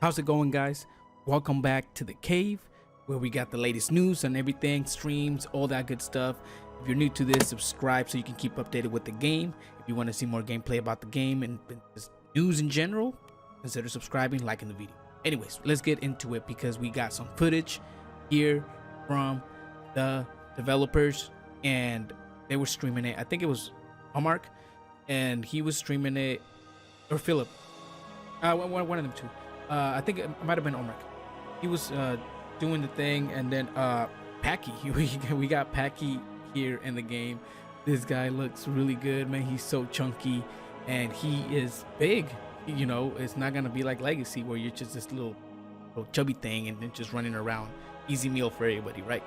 How's it going, guys? Welcome back to the cave where we got the latest news and everything, streams, all that good stuff. If you're new to this, subscribe so you can keep updated with the game. If you want to see more gameplay about the game and just news in general, consider subscribing, liking the video. Anyways, let's get into it because we got some footage here from the developers and they were streaming it. I think it was Omar and he was streaming it, or Philip, one of them two. I think it might have been Omar. He was doing the thing, and then Pachy. We got Pachy here in the game. This guy looks really good, man. He's so chunky, and he is big. You know, it's not gonna be like Legacy where you're just this little chubby thing and then just running around. Easy meal for everybody, right?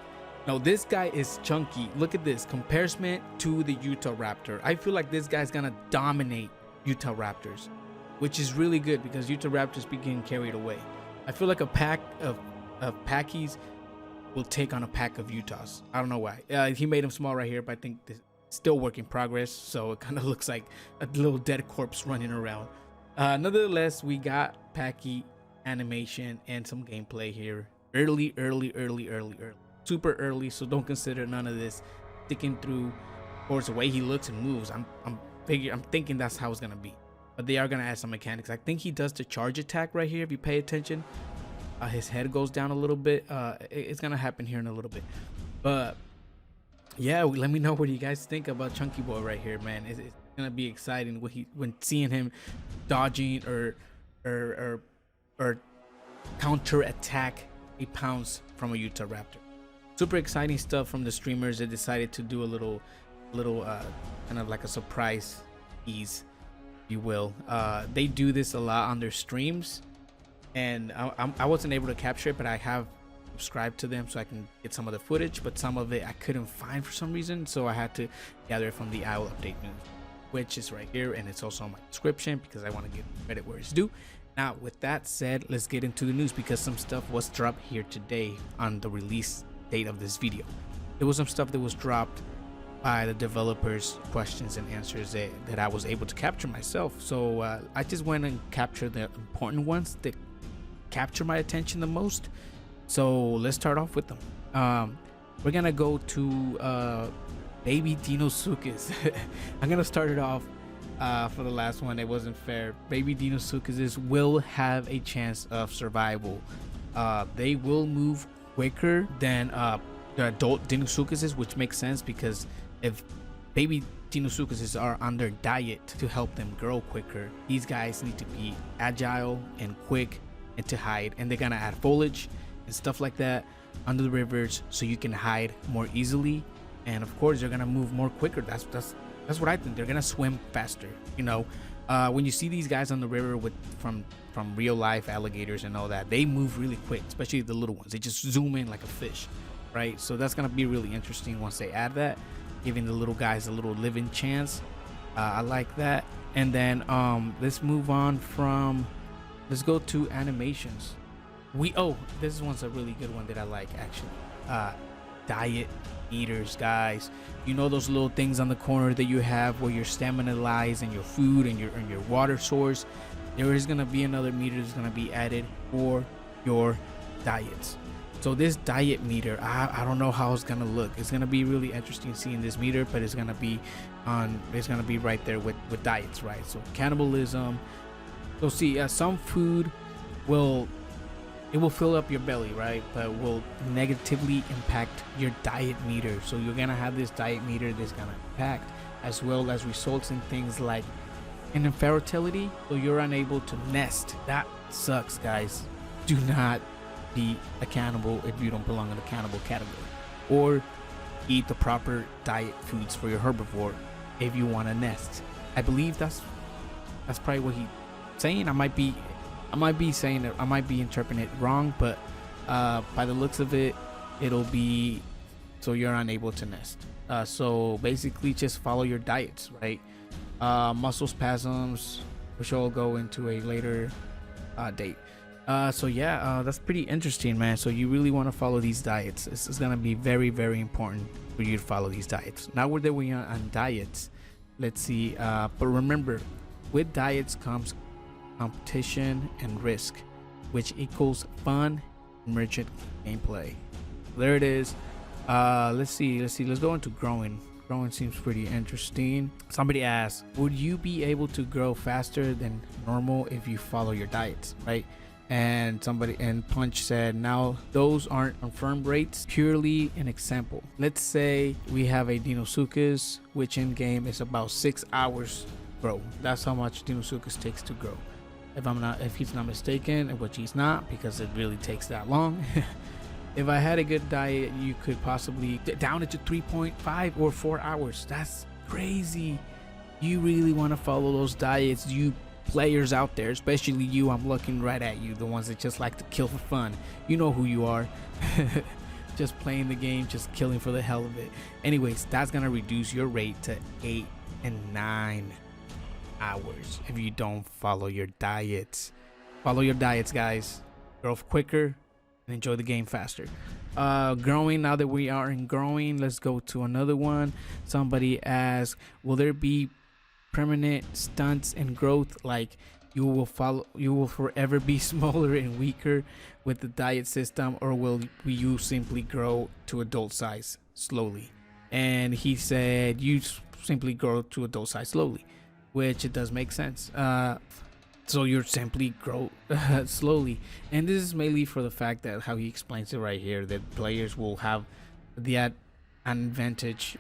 No, this guy is chunky. Look at this comparison to the Utah Raptor. I feel like this guy's gonna dominate Utah Raptors, which is really good because Utah Raptors be getting carried away. I feel like a pack of Pachy's will take on a pack of Utahs. I don't know why. He made him small right here, but I think this still work in progress, so it kind of looks like a little dead corpse running around. Nonetheless, we got Pachy animation and some gameplay here. Early, super early, so don't consider none of this sticking through. Of course, the way he looks and moves, I'm thinking that's how it's gonna be. But they are gonna add some mechanics. I think he does the charge attack right here. If you pay attention, his head goes down a little bit. It's gonna happen here in a little bit. But yeah, let me know what you guys think about Chunky Boy right here, man. It's gonna be exciting when seeing him dodging or counter attack a pounce from a Utah Raptor. Super exciting stuff from the streamers. They decided to do a little kind of like a surprise tease, you will. They do this a lot on their streams, and I wasn't able to capture it, but I have subscribed to them so I can get some of the footage, but some of it I couldn't find for some reason, so I had to gather it from the Isle update news, which is right here, and it's also on my description because I want to give credit where it's due. Now, with that said, let's get into the news because some stuff was dropped here today on the release date of this video. There was some stuff that was dropped by the developers, questions and answers that I was able to capture myself. So I just went and captured the important ones that capture my attention the most. So let's start off with them. We're gonna go to baby Dinosaurs. I'm gonna start it off for the last one. It wasn't fair. Baby Dinosaurs will have a chance of survival. They will move quicker than the adult Dinosaurs, which makes sense because if baby Dinosaurs are on their diet to help them grow quicker, these guys need to be agile and quick and to hide, and they're gonna add foliage and stuff like that under the rivers so you can hide more easily, and of course they're gonna move more quicker. That's what I think. They're gonna swim faster, you know. When you see these guys on the river from real life alligators and all that, they move really quick, especially the little ones. They just zoom in like a fish, right? So that's gonna be really interesting once they add that, giving the little guys a little living chance. I like that. And then let's move on from, let's go to animations. This one's a really good one that I like actually. Diet meters, guys. You know those little things on the corner that you have where your stamina lies and your food and your water source. There is gonna be another meter that's gonna be added for your diets. So this diet meter, I don't know how it's gonna look. It's gonna be really interesting seeing this meter, but it's gonna be right there with diets, right? So cannibalism. So see, some food will fill up your belly, right, but will negatively impact your diet meter. So you're gonna have this diet meter that's gonna impact, as well as results in things like infertility, so you're unable to nest. That sucks, guys. Do not be a cannibal if you don't belong in the cannibal category, or eat the proper diet foods for your herbivore if you want to nest. I believe that's probably what he's saying. I might be saying it, I might be interpreting it wrong, but by the looks of it, it'll be so you're unable to nest. So basically just follow your diets, right? Muscle spasms, which I'll go into a later date. So yeah, that's pretty interesting, man. So you really want to follow these diets. This is gonna be very, very important for you to follow these diets. Now we're on diets, let's see, but remember, with diets comes competition and risk. which equals fun, merchant gameplay. There it is. Let's go into growing. Growing seems pretty interesting. Somebody asked, would you be able to grow faster than normal if you follow your diets, right? And Punch said, now those aren't confirmed rates, purely an example. Let's say we have a Deinosuchus, which in game is about 6 hours grow. That's how much Deinosuchus takes to grow. If he's not mistaken, which he's not, because it really takes that long. If I had a good diet, you could possibly get down it to 3.5 or 4 hours. That's crazy. You really want to follow those diets, you players out there, especially you. I'm looking right at you, the ones that just like to kill for fun. You know who you are. Just playing the game, just killing for the hell of it. Anyways, that's gonna reduce your rate to 8 and 9 hours if you don't follow your diets. Follow your diets, guys. Grow quicker and enjoy the game faster. Growing, now that we are in growing, let's go to another one. Somebody asked, will there be permanent stunts in growth, like you will forever be smaller and weaker with the diet system, or will you simply grow to adult size slowly? And he said you simply grow to adult size slowly, which it does make sense. So you're simply grow slowly, and this is mainly for the fact that how he explains it right here, that players will have the advantage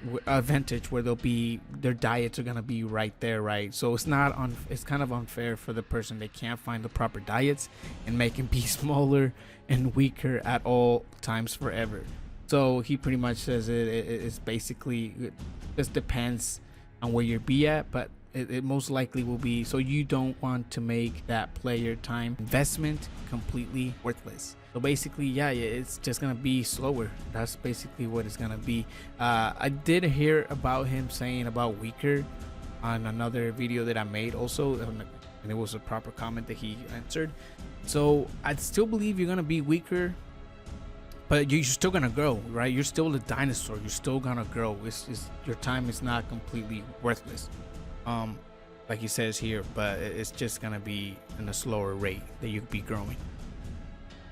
where they'll be, their diets are gonna be right there, right? So it's kind of unfair for the person that can't find the proper diets and make him be smaller and weaker at all times forever. So he pretty much says it's basically, it just depends on where you'll be at, but it most likely will be, so you don't want to make that player time investment completely worthless. So basically, yeah, it's just gonna be slower. That's basically what it's gonna be. I did hear about him saying about weaker on another video that I made also, and it was a proper comment that he answered. So I still believe you're gonna be weaker, but you're still gonna grow, right? You're still a dinosaur. You're still gonna grow. Your time is not completely worthless, like he says here, but it's just gonna be in a slower rate that you could be growing.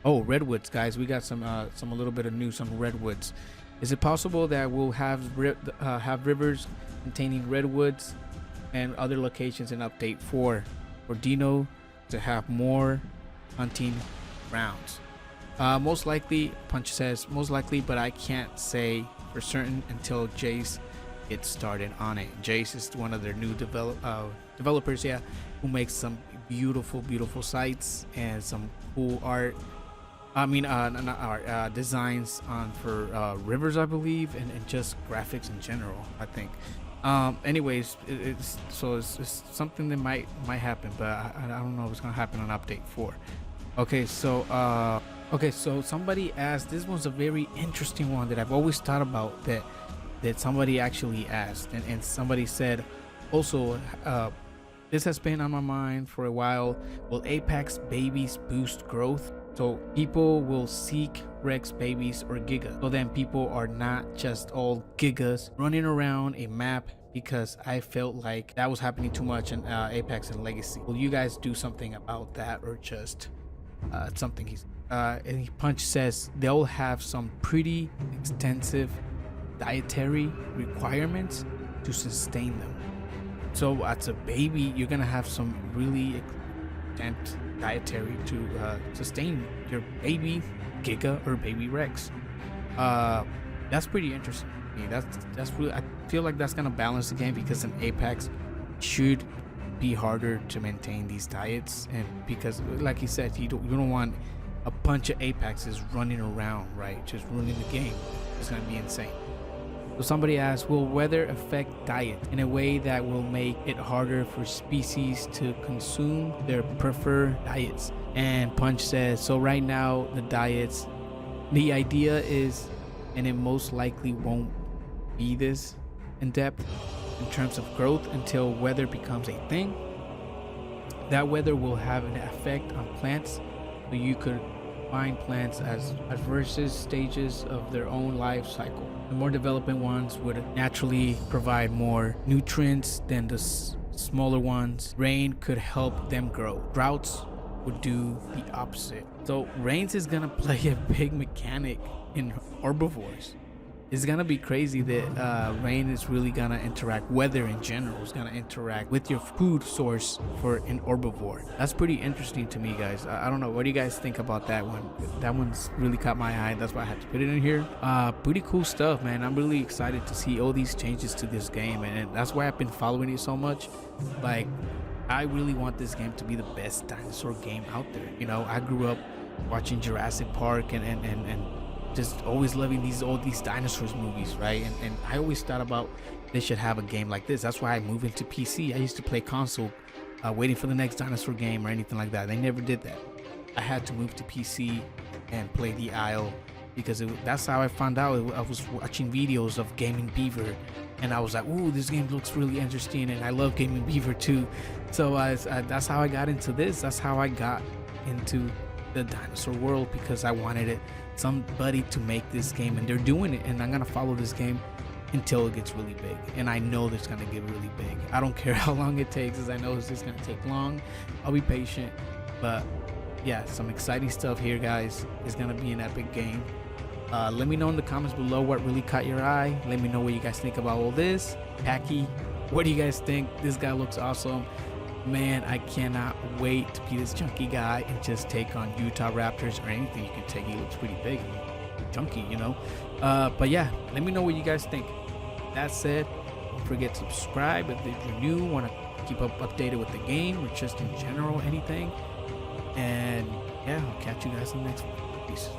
Oh, Redwoods, guys, we got some a little bit of news on Redwoods. Is it possible that we'll have rivers containing redwoods and other locations in update 4 for Dino to have more hunting grounds? Most likely, Punch says most likely, but I can't say for certain until Jace gets started on it. Jace is one of their new developers, yeah, who makes some beautiful sites and some cool art. Not art, designs for rivers, I believe, and just graphics in general, I think. Anyways, it's something that might happen, but I don't know if it's gonna happen on update 4. Okay, so somebody asked, this was a very interesting one that I've always thought about, that somebody actually asked, and somebody said also, this has been on my mind for a while. Will Apex babies boost growth? So people will seek Rex babies or Giga. So then people are not just all Gigas running around a map, because I felt like that was happening too much in Apex and Legacy. Will you guys do something about that, or just something and Punch says they'll have some pretty extensive dietary requirements to sustain them. So as a baby, you're gonna have some really extensive dietary to sustain your baby Giga or baby Rex. That's pretty interesting to me. That's really, I feel like that's gonna balance the game, because in Apex should be harder to maintain these diets, and because like he said, you don't want a bunch of Apexes running around, right, just ruining the game. It's gonna be insane. So somebody asked, will weather affect diet in a way that will make it harder for species to consume their preferred diets? And Punch says, so right now the idea is, and it most likely won't be this in depth in terms of growth until weather becomes a thing. That weather will have an effect on plants, so you could find plants as diverse stages of their own life cycle. The more developing ones would naturally provide more nutrients than the smaller ones. Rain could help them grow. Droughts would do the opposite. So Reigns is gonna play a big mechanic in herbivores. It's gonna be crazy that rain is really gonna interact, weather in general is gonna interact with your food source for an herbivore. That's pretty interesting to me, guys. I don't know, what do you guys think about that one? That one's really caught my eye. That's why I had to put it in here. Pretty cool stuff, man. I'm really excited to see all these changes to this game, and that's why I've been following it so much. Like, I really want this game to be the best dinosaur game out there. You know, I grew up watching Jurassic Park and just always loving all these dinosaurs movies, right? And I always thought about they should have a game like this. That's why I moved into PC. I used to play console, waiting for the next dinosaur game or anything like that. They never did that. I had to move to PC and play the Isle, because that's how I found out. I was watching videos of Gaming Beaver, and I was like, ooh, this game looks really interesting, and I love Gaming Beaver too. So that's how I got into this. That's how I got into the dinosaur world, because I wanted somebody to make this game, and they're doing it, and I'm gonna follow this game until it gets really big, and I know it's gonna get really big. I don't care how long it takes, as I know it's just gonna take long. I'll be patient, but yeah, some exciting stuff here, guys. It's gonna be an epic game. Let me know in the comments below what really caught your eye. Let me know what you guys think about all this. Pachy, what do you guys think? This guy looks awesome. Man, I cannot wait to be this chunky guy and just take on Utah Raptors or anything you can take. He looks pretty big, chunky, you know. But yeah, let me know what you guys think. That said, don't forget to subscribe if you're new, want to keep updated with the game or just in general anything. And yeah, I'll catch you guys in the next one. Peace.